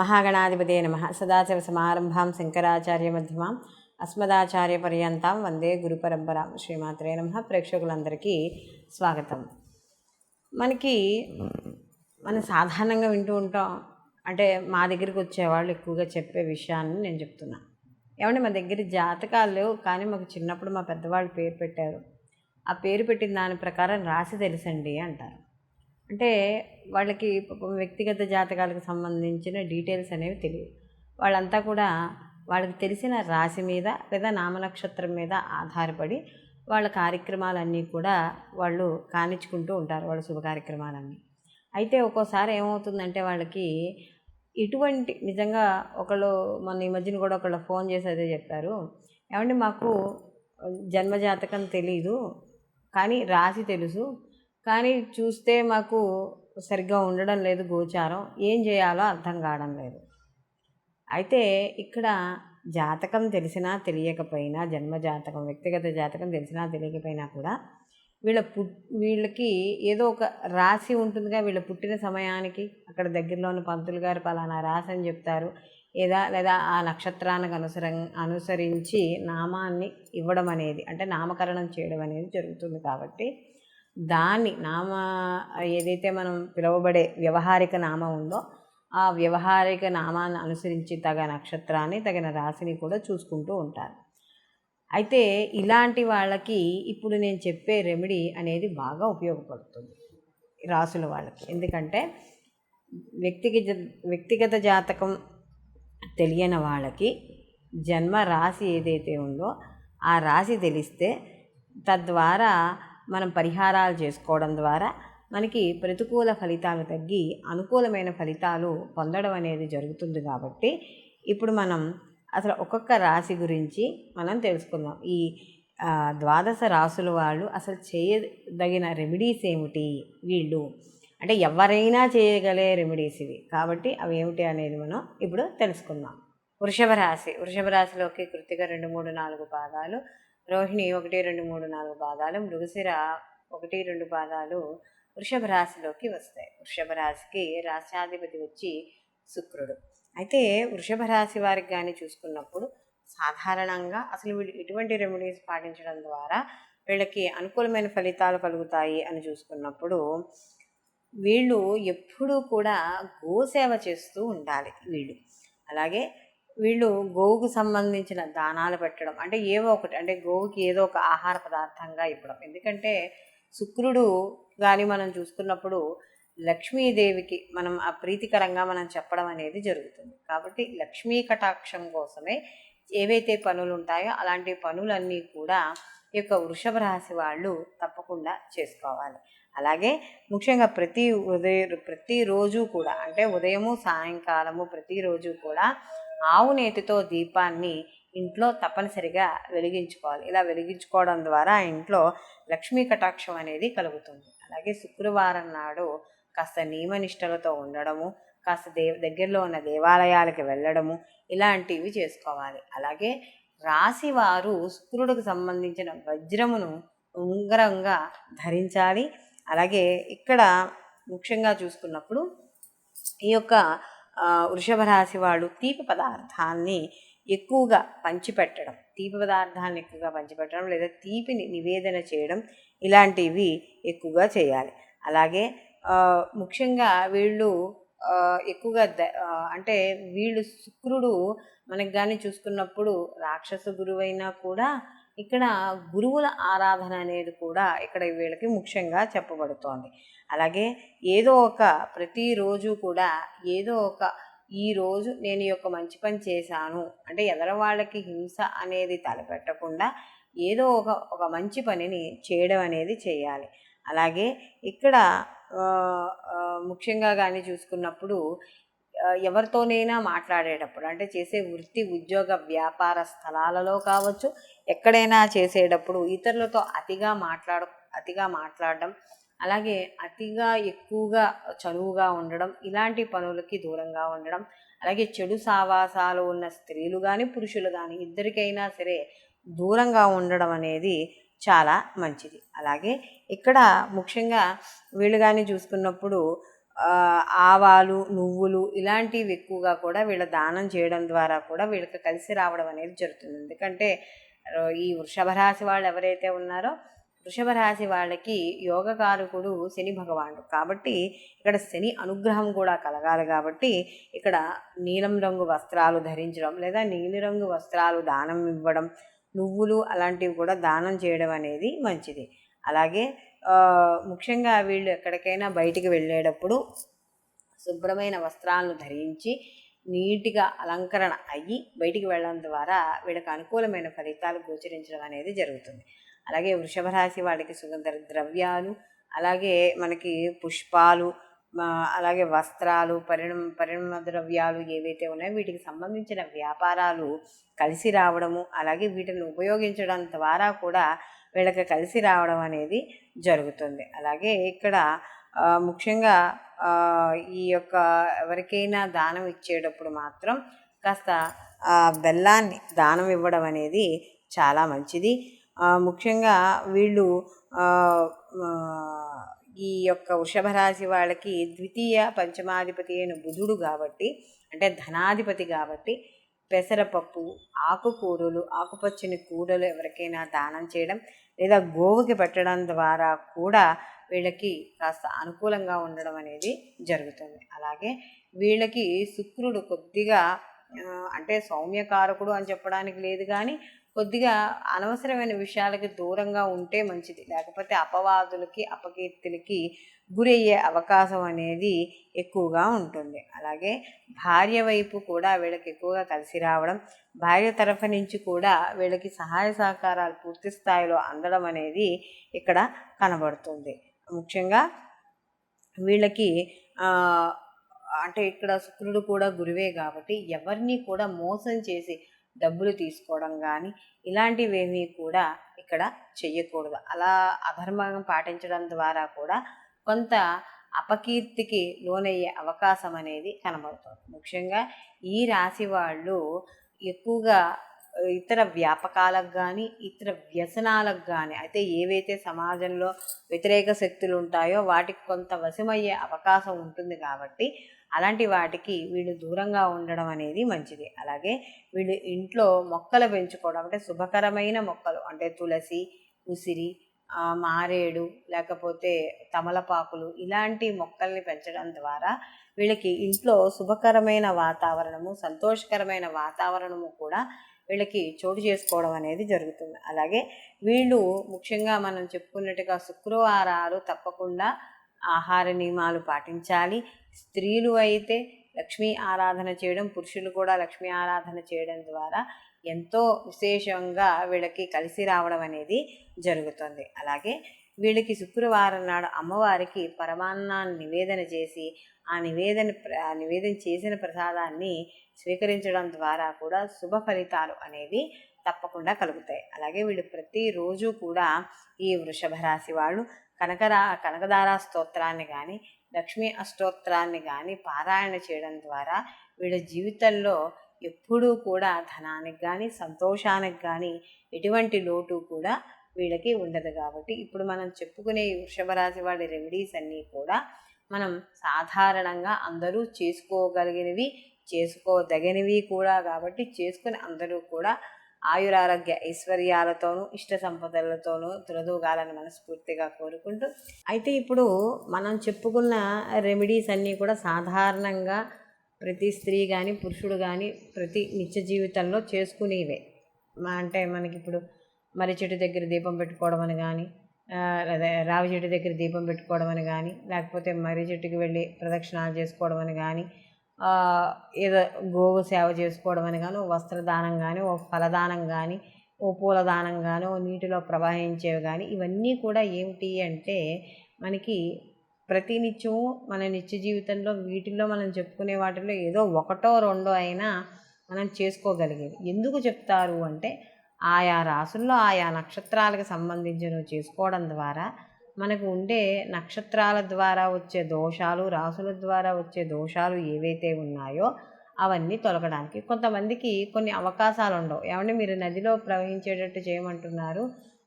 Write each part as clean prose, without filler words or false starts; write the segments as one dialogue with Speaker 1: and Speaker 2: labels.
Speaker 1: మహాగణాధిపతే నమః. సదాశివసమారంభాం శంకరాచార్యమధ్యమాం అస్మదాచార్యపర్యంతాం వందే గురుపరంపరాం. శ్రీమాత్రే నమః. ప్రేక్షకులందరికీ స్వాగతం. మనం సాధారణంగా వింటూ ఉంటాం, అంటే మా దగ్గరికి వచ్చేవాళ్ళు ఎక్కువగా చెప్పే విషయాన్ని నేను చెప్తున్నా. ఏమంటే మా దగ్గర జాతకాలు లేవు, కానీ మాకు చిన్నప్పుడు మా పెద్దవాళ్ళు పేరు పెట్టారు. ఆ పేరు పెట్టిన దాని ప్రకారం రాశి తెలుసండి అంటారు. అంటే వాళ్ళకి వ్యక్తిగత జాతకాలకు సంబంధించిన డీటెయిల్స్ అనేవి తెలియదు. వాళ్ళంతా కూడా వాళ్ళకి తెలిసిన రాశి మీద లేదా నామనక్షత్రం మీద ఆధారపడి వాళ్ళ కార్యక్రమాలన్నీ కూడా వాళ్ళు కానిచ్చుకుంటూ ఉంటారు, వాళ్ళ శుభ కార్యక్రమాలన్నీ. అయితే ఒక్కోసారి ఏమవుతుందంటే వాళ్ళకి ఇటువంటి నిజంగా మొన్న ఈ మధ్యన కూడా ఒకళ్ళు ఫోన్ చేసి అదే చెప్పారు, ఏమంటే మాకు జన్మజాతకం తెలీదు కానీ రాశి తెలుసు, కానీ చూస్తే మాకు సరిగ్గా ఉండడం లేదు గోచారం, ఏం చేయాలో అర్థం కావడం లేదు. అయితే ఇక్కడ జాతకం తెలిసినా తెలియకపోయినా, జన్మజాతకం వ్యక్తిగత జాతకం తెలిసినా తెలియకపోయినా కూడా వీళ్ళకి ఏదో ఒక రాశి ఉంటుందిగా. వీళ్ళ పుట్టిన సమయానికి అక్కడ దగ్గరలోని పంతులు గారు పలానా రాశి అని చెప్తారు, లేదా ఆ నక్షత్రానికి అనుసరించి నామాన్ని ఇవ్వడం అనేది, అంటే నామకరణం చేయడం అనేది జరుగుతుంది. కాబట్టి దాన్ని ఏదైతే మనం పిలువబడే వ్యవహారిక నామం ఉందో ఆ వ్యవహారిక నామాన్ని అనుసరించి తగిన నక్షత్రాన్ని తగిన రాశిని కూడా చూసుకుంటూ ఉంటారు. అయితే ఇలాంటి వాళ్ళకి ఇప్పుడు నేను చెప్పే రెమెడీ అనేది బాగా ఉపయోగపడుతుంది రాసుల వాళ్ళకి. ఎందుకంటే వ్యక్తిగత జాతకం తెలియని వాళ్ళకి జన్మ రాశి ఏదైతే ఉందో ఆ రాశి తెలిస్తే తద్వారా మనం పరిహారాలు చేసుకోవడం ద్వారా మనకి ప్రతికూల ఫలితాలు తగ్గి అనుకూలమైన ఫలితాలు పొందడం అనేది జరుగుతుంది. కాబట్టి ఇప్పుడు మనం అసలు ఒక్కొక్క రాశి గురించి మనం తెలుసుకుందాం. ఈ 12 రాసుల వాళ్ళు అసలు చేయదగిన రెమెడీస్ ఏమిటి, వీళ్ళు అంటే ఎవరైనా చేయగలే రెమెడీస్ ఇవి. కాబట్టి అవి ఏమిటి అనేది మనం ఇప్పుడు తెలుసుకుందాం. వృషభ రాశిలోకి కృత్తిక 2, 3, 4 పాదాలు, రోహిణి 1, 2, 3, 4 పాదాలు, మృగశిర 1, 2 పాదాలు వృషభ రాశిలోకి వస్తాయి. వృషభ రాశికి రాశ్యాధిపతి వచ్చి శుక్రుడు. అయితే వృషభ రాశి వారికి కానీ చూసుకున్నప్పుడు సాధారణంగా అసలు వీళ్ళు ఎటువంటి రెమెడీస్ పాటించడం ద్వారా వీళ్ళకి అనుకూలమైన ఫలితాలు కలుగుతాయి అని చూసుకున్నప్పుడు వీళ్ళు ఎప్పుడూ కూడా గోసేవ చేస్తూ ఉండాలి. అలాగే వీళ్ళు గోవుకు సంబంధించిన దానాలు పెట్టడం, అంటే ఏవో ఒకటి, అంటే గోవుకి ఏదో ఒక ఆహార పదార్థంగా ఇవ్వడం. ఎందుకంటే శుక్రుడు కానీ మనం చూసుకున్నప్పుడు లక్ష్మీదేవికి మనం ఆ ప్రీతికరంగా మనం చెప్పడం అనేది జరుగుతుంది. కాబట్టి లక్ష్మీ కటాక్షం కోసమే ఏవైతే పనులు ఉంటాయో అలాంటి పనులన్నీ కూడా ఈ యొక్క వృషభ రాశి వాళ్ళు తప్పకుండా చేసుకోవాలి. అలాగే ముఖ్యంగా ప్రతిరోజు కూడా, అంటే ఉదయము సాయంకాలము ప్రతిరోజు కూడా ఆవు నేతితో దీపాన్ని ఇంట్లో తప్పనిసరిగా వెలిగించుకోవాలి. ఇలా వెలిగించుకోవడం ద్వారా ఇంట్లో లక్ష్మీ కటాక్షం అనేది కలుగుతుంది. అలాగే శుక్రవారం నాడు కాస్త నియమనిష్టలతో ఉండడము, కాస్త దగ్గరలో ఉన్న దేవాలయాలకు వెళ్ళడము, ఇలాంటివి చేసుకోవాలి. అలాగే రాశివారు శుక్రుడికి సంబంధించిన వజ్రమును ఉంగరంగా ధరించాలి. అలాగే ఇక్కడ ముఖ్యంగా చూసుకున్నప్పుడు ఈ యొక్క వృషభ రాశి వాళ్ళు తీపి పదార్థాన్ని ఎక్కువగా పంచిపెట్టడం, లేదా తీపిని నివేదన చేయడం, ఇలాంటివి ఎక్కువగా చేయాలి. అలాగే ముఖ్యంగా వీళ్ళు ఎక్కువగా అంటే వీళ్ళు శుక్రుడు మనకు కానీ చూసుకున్నప్పుడు రాక్షస గురువైనా కూడా ఇక్కడ గురువుల ఆరాధన అనేది కూడా ఇక్కడ వీళ్ళకి ముఖ్యంగా చెప్పబడుతోంది. అలాగే ప్రతిరోజు కూడా ఈరోజు నేను ఈ యొక్క మంచి పని చేశాను అంటే ఎదరవాళ్ళకి హింస అనేది తలపెట్టకుండా ఏదో ఒక మంచి పనిని చేయడం అనేది చేయాలి. అలాగే ఇక్కడ ముఖ్యంగా కానీ చూసుకున్నప్పుడు ఎవరితోనైనా మాట్లాడేటప్పుడు, అంటే చేసే వృత్తి ఉద్యోగ వ్యాపార స్థలాలలో కావచ్చు, ఎక్కడైనా చేసేటప్పుడు ఇతరులతో అతిగా మాట్లాడడం, అలాగే అతిగా ఎక్కువగా చనువుగా ఉండడం, ఇలాంటి పనులకి దూరంగా ఉండడం, అలాగే చెడు సావాసాలు ఉన్న స్త్రీలు కానీ పురుషులు కానీ ఇద్దరికైనా సరే దూరంగా ఉండడం అనేది చాలా మంచిది. అలాగే ఇక్కడ ముఖ్యంగా వీళ్ళు కానీ చూసుకున్నప్పుడు ఆవాలు, నువ్వులు ఇలాంటివి ఎక్కువగా కూడా వీళ్ళ దానం చేయడం ద్వారా కూడా వీళ్ళకి కలిసి రావడం అనేది జరుగుతుంది. ఎందుకంటే ఈ వృషభ రాశి వాళ్ళు ఎవరైతే ఉన్నారో వృషభ రాశి వాళ్ళకి యోగకారకుడు శని భగవానుడు కాబట్టి ఇక్కడ శని అనుగ్రహం కూడా కలగాలి. కాబట్టి ఇక్కడ నీలం రంగు వస్త్రాలు ధరించడం లేదా నీలిరంగు వస్త్రాలు దానం ఇవ్వడం, నువ్వులు అలాంటివి కూడా దానం చేయడం అనేది మంచిది. అలాగే ముఖ్యంగా వీళ్ళు ఎక్కడికైనా బయటికి వెళ్ళేటప్పుడు శుభ్రమైన వస్త్రాలను ధరించి నీట్గా అలంకరణ అయ్యి బయటికి వెళ్ళడం ద్వారా వీళ్ళకి అనుకూలమైన ఫలితాలు గోచరించడం అనేది జరుగుతుంది. అలాగే వృషభ రాశి వాళ్ళకి సుగంధ ద్రవ్యాలు, అలాగే మనకి పుష్పాలు, అలాగే వస్త్రాలు, పరిణమ ద్రవ్యాలు ఏవైతే ఉన్నాయో వీటికి సంబంధించిన వ్యాపారాలు కలిసి రావడము, అలాగే వీటిని ఉపయోగించడం ద్వారా కూడా వీళ్ళకి కలిసి రావడం అనేది జరుగుతుంది. అలాగే ఇక్కడ ముఖ్యంగా ఈ యొక్క ఎవరికైనా దానం ఇచ్చేటప్పుడు మాత్రం కాస్త బెల్లాన్ని దానం ఇవ్వడం అనేది చాలా మంచిది. ముఖ్యంగా వీళ్ళు ఈ యొక్క వృషభ రాశి వాళ్ళకి ద్వితీయ పంచమాధిపతి అయిన బుధుడు కాబట్టి, అంటే ధనాధిపతి కాబట్టి పెసరపప్పు, ఆకుకూరలు, ఆకుపచ్చని కూరలు ఎవరికైనా దానం చేయడం లేదా గోవుకి పెట్టడం ద్వారా కూడా వీళ్ళకి కాస్త అనుకూలంగా ఉండడం అనేది జరుగుతుంది. అలాగే వీళ్ళకి శుక్రుడు కొద్దిగా అంటే సౌమ్యకారకుడు అని చెప్పడానికి లేదు, కానీ కొద్దిగా అనవసరమైన విషయాలకి దూరంగా ఉంటే మంచిది. లేకపోతే అపవాదులకి, అపకీర్తులకి గురయ్యే అవకాశం అనేది ఎక్కువగా ఉంటుంది. అలాగే భార్య వైపు కూడా వీళ్ళకి ఎక్కువగా కలిసి రావడం, భార్య తరఫు నుంచి కూడా వీళ్ళకి సహాయ సహకారాలు పూర్తి స్థాయిలో అందడం అనేది ఇక్కడ కనబడుతుంది. ముఖ్యంగా వీళ్ళకి అంటే ఇక్కడ శుక్రుడు కూడా గురువే కాబట్టి ఎవరిని కూడా మోసం చేసి డబ్బులు తీసుకోవడం కానీ ఇలాంటివేమీ కూడా ఇక్కడ చెయ్యకూడదు. అలా అధర్మంగా పాటించడం ద్వారా కూడా కొంత అపకీర్తికి లోనయ్యే అవకాశం అనేది కనబడుతుంది. ముఖ్యంగా ఈ రాశి వాళ్ళు ఎక్కువగా ఇతర వ్యాపకాలకు కానీ ఇతర వ్యసనాలకు కానీ అయితే ఏవైతే సమాజంలో వ్యతిరేక శక్తులు ఉంటాయో వాటికి కొంత వశమయ్యే అవకాశం ఉంటుంది. కాబట్టి అలాంటి వాటికి వీళ్ళు దూరంగా ఉండడం అనేది మంచిది. అలాగే వీళ్ళు ఇంట్లో మొక్కలు పెంచుకోవడం, అంటే శుభకరమైన మొక్కలు అంటే తులసి, ఉసిరి, మారేడు లేకపోతే తమలపాకులు ఇలాంటి మొక్కల్ని పెంచడం ద్వారా వీళ్ళకి ఇంట్లో శుభకరమైన వాతావరణము, సంతోషకరమైన వాతావరణము కూడా వీళ్ళకి చోటు చేసుకోవడం అనేది జరుగుతుంది. అలాగే వీళ్ళు ముఖ్యంగా మనం చెప్పుకున్నట్టుగా శుక్రవారాలు తప్పకుండా ఆహార నియమాలు పాటించాలి. స్త్రీలు అయితే లక్ష్మీ ఆరాధన చేయడం, పురుషులు కూడా లక్ష్మీ ఆరాధన చేయడం ద్వారా ఎంతో విశేషంగా వీళ్ళకి కలిసి రావడం అనేది జరుగుతుంది. అలాగే వీళ్ళకి శుక్రవారం నాడు అమ్మవారికి పరమాన్నాన్ని నివేదన చేసి ఆ నివేదన చేసిన ప్రసాదాన్ని స్వీకరించడం ద్వారా కూడా శుభ ఫలితాలు అనేవి తప్పకుండా కలుగుతాయి. అలాగే వీళ్ళు ప్రతిరోజు కూడా ఈ వృషభ రాశి వాళ్ళు కనకదారా స్తోత్రాన్ని కానీ లక్ష్మీ అష్టోత్తరాన్ని కానీ పారాయణ చేయడం ద్వారా వీళ్ళ జీవితంలో ఎప్పుడూ కూడా ధనానికి కానీ సంతోషానికి కానీ ఎటువంటి లోటు కూడా వీళ్ళకి ఉండదు. కాబట్టి ఇప్పుడు మనం చెప్పుకునే వృషభ రాశి వాళ్ళ రెమెడీస్ అన్నీ కూడా మనం సాధారణంగా అందరూ చేసుకోగలిగినవి, చేసుకోదగినవి కూడా కాబట్టి చేసుకుని అందరూ కూడా ఆయురారోగ్య ఐశ్వర్యాలతోనూ ఇష్ట సంపదలతోనూ తులదూగాలని మనస్ఫూర్తిగా కోరుకుంటూ, అయితే ఇప్పుడు మనం చెప్పుకున్న రెమెడీస్ అన్నీ కూడా సాధారణంగా ప్రతి స్త్రీ కానీ పురుషుడు కానీ ప్రతి నిత్య జీవితంలో చేసుకునేవే. అంటే మనకి ఇప్పుడు మర్రి చెట్టు దగ్గర దీపం పెట్టుకోవడం అని కానీ, అదే రావి చెట్టు దగ్గర దీపం పెట్టుకోవడం అని కానీ, లేకపోతే మర్రి చెట్టుకి వెళ్ళి ప్రదక్షిణాలు చేసుకోవడం అని కానీ, ఏదో గోవు సేవ చేసుకోవడం అని కానీ, ఓ వస్త్రదానం కానీ, ఓ ఫలదానం కానీ, ఓ పూలదానం కానీ, ఓ నీటిలో ప్రవహించేవి కానీ, ఇవన్నీ కూడా ఏమిటి అంటే మనకి ప్రతినిత్యము మన నిత్య జీవితంలో వీటిల్లో మనం చెప్పుకునే వాటిల్లో ఏదో ఒకటో రెండో అయినా మనం చేసుకోగలిగేది. ఎందుకు చెప్తారు అంటే ఆయా రాసుల్లో ఆయా నక్షత్రాలకు సంబంధించినవి చేసుకోవడం ద్వారా మనకు ఉండే నక్షత్రాల ద్వారా వచ్చే దోషాలు, రాసుల ద్వారా వచ్చే దోషాలు ఏవైతే ఉన్నాయో అవన్నీ తొలగడానికి. కొంతమందికి కొన్ని అవకాశాలు ఉండవు. ఏమంటే మీరు నదిలో ప్రవహించేటట్టు చేయమంటున్నారు,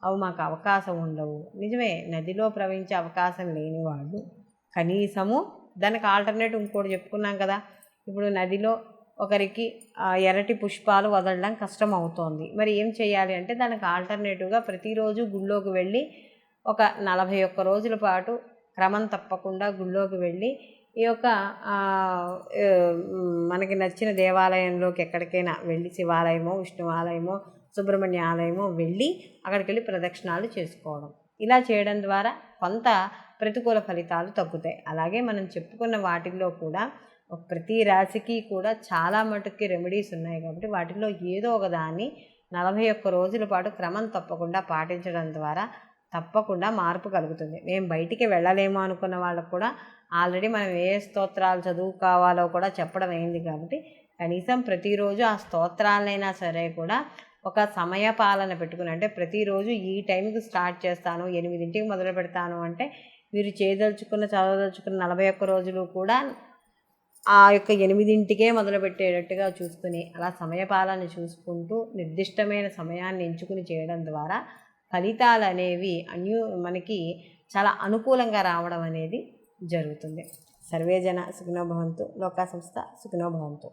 Speaker 1: అవి మాకు అవకాశం ఉండవు. నిజమే, నదిలో ప్రవహించే అవకాశం లేని వాళ్ళు కనీసము దానికి ఆల్టర్నేట్ ఇంకోటి చెప్పుకున్నాం కదా, ఇప్పుడు నదిలో ఒకరికి ఎర్రటి పుష్పాలు వదలడం కష్టం అవుతోంది. మరి ఏం చేయాలి అంటే దానికి ఆల్టర్నేటివ్గా ప్రతిరోజు గుళ్ళోకి వెళ్ళి ఒక 41 రోజుల పాటు క్రమం తప్పకుండా గుళ్ళోకి వెళ్ళి ఈ యొక్క మనకి నచ్చిన దేవాలయంలోకి ఎక్కడికైనా వెళ్ళి, శివాలయమో, విష్ణువాలయమో, సుబ్రహ్మణ్య ఆలయమో వెళ్ళి అక్కడికి వెళ్ళి ప్రదక్షిణాలు చేసుకోవడం. ఇలా చేయడం ద్వారా కొంత ప్రతికూల ఫలితాలు తగ్గుతాయి. అలాగే మనం చెప్పుకున్న వాటిల్లో కూడా ప్రతి రాశికి కూడా చాలా మటుకి రెమెడీస్ ఉన్నాయి కాబట్టి వాటిల్లో ఏదో ఒక దాన్ని 41 రోజుల పాటు క్రమం తప్పకుండా పాటించడం ద్వారా తప్పకుండా మార్పు కలుగుతుంది. మేము బయటికి వెళ్ళలేము అనుకున్న వాళ్ళకు కూడా ఆల్రెడీ మనం ఏ స్తోత్రాలు చదువుకోవాలో కూడా చెప్పడం అయింది కాబట్టి కనీసం ప్రతిరోజు ఆ స్తోత్రాలనైనా సరే కూడా ఒక సమయ పాలన పెట్టుకుని, అంటే ప్రతిరోజు ఈ టైంకి స్టార్ట్ చేస్తాను, 8ంటికి మొదలు పెడతాను అంటే మీరు చదవదలుచుకున్న 41 రోజులు కూడా ఆ యొక్క 8ంటికే మొదలుపెట్టేటట్టుగా చూసుకుని అలా సమయపాలన చూసుకుంటూ నిర్దిష్టమైన సమయాన్ని ఎంచుకుని చేయడం ద్వారా ఫలితాలు అనేవి మనకి చాలా అనుకూలంగా రావడం అనేది జరుగుతుంది. సర్వే జన సుఖినో భవంతు. లోకా సంస్థ సుఖినో భవంతు.